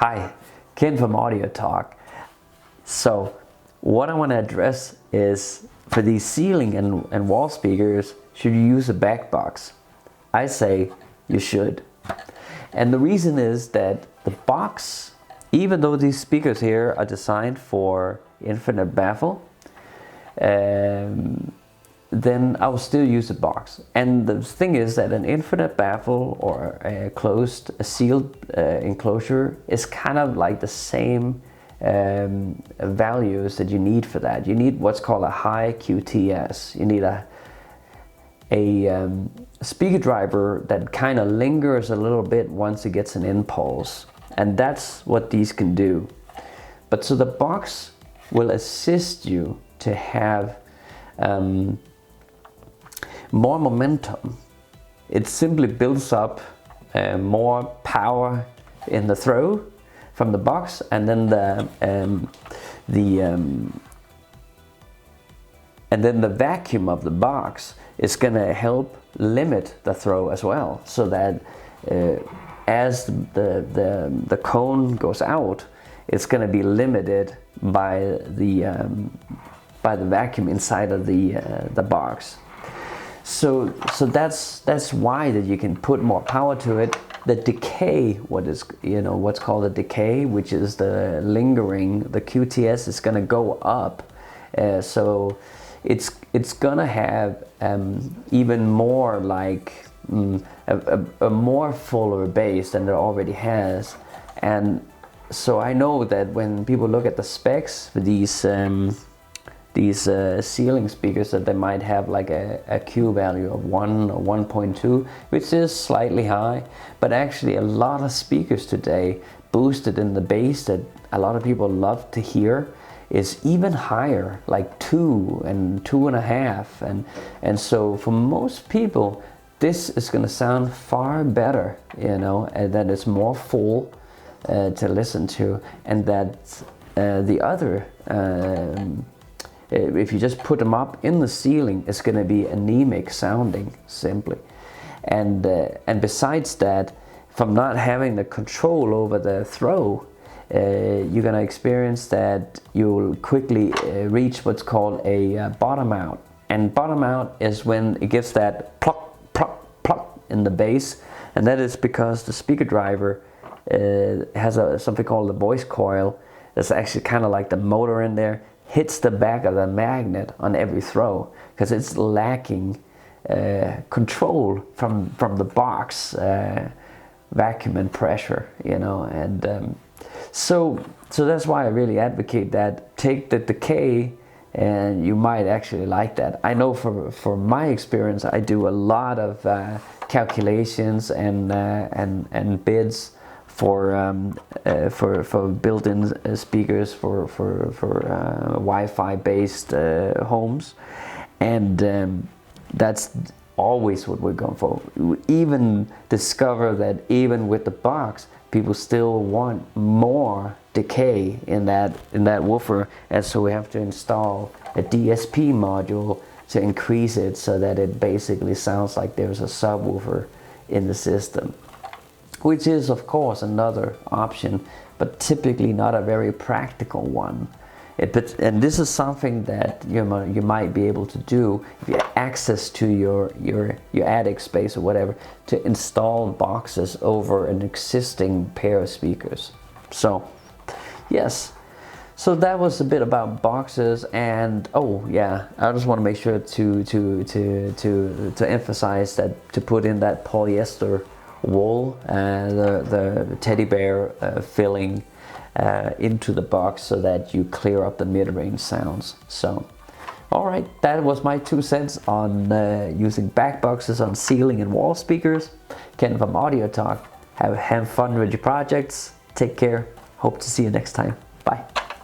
Hi, Ken from Audio Talk. So what I want to address is, for these ceiling and wall speakers, should you use a backbox? I say you should. And the reason is that the box, even though these speakers here are designed for infinite baffle, then I will still use a box. And the thing is that an infinite baffle or a sealed enclosure is kind of like the same values that you need for that. You need what's called a high QTS. You need a speaker driver that kind of lingers a little bit once it gets an impulse. And that's what these can do. But so the box will assist you to have more momentum. It simply builds up more power in the throw from the box, and then the vacuum of the box is going to help limit the throw as well, so that as the cone goes out, it's going to be limited by the vacuum inside of the box. So that's why that you can put more power to it. The decay, what's called a decay, which is the lingering, the QTS is going to go up, so it's gonna have even more like a more fuller bass than it already has. And so I know that when people look at the specs for these ceiling speakers, that they might have like a Q value of 1 or 1.2, which is slightly high, but actually a lot of speakers today boosted in the bass that a lot of people love to hear is even higher, like 2 and 2.5, and so for most people this is going to sound far better, and that it's more full to listen to, and that the other if you just put them up in the ceiling, it's going to be anemic sounding simply. And besides that, from not having the control over the throw, you're going to experience that you'll quickly reach what's called a bottom out. And bottom out is when it gives that pluck, pluck, pluck in the bass, and that is because the speaker driver has something called the voice coil. That's actually kind of like the motor in there, hits the back of the magnet on every throw, because it's lacking control from the box vacuum and pressure, and so that's why I really advocate that. Take the decay, and you might actually like that. I know for my experience, I do a lot of calculations and bids for built-in speakers for Wi-Fi based homes, and that's always what we're going for. We even discover that even with the box, people still want more decay in that woofer, and so we have to install a DSP module to increase it, so that it basically sounds like there's a subwoofer in the system, which is of course another option, but typically not a very practical one. And this is something that you might be able to do if you have access to your attic space or whatever, to install boxes over an existing pair of speakers. So yes, so that was a bit about boxes. And oh yeah, I just want to make sure to emphasize that, to put in that polyester wool, the teddy bear filling into the box, so that you clear up the mid-range sounds. So alright, that was my 2 cents on using back boxes on ceiling and wall speakers. Ken from Audio Talk. Have fun with your projects. Take care. Hope to see you next time. Bye.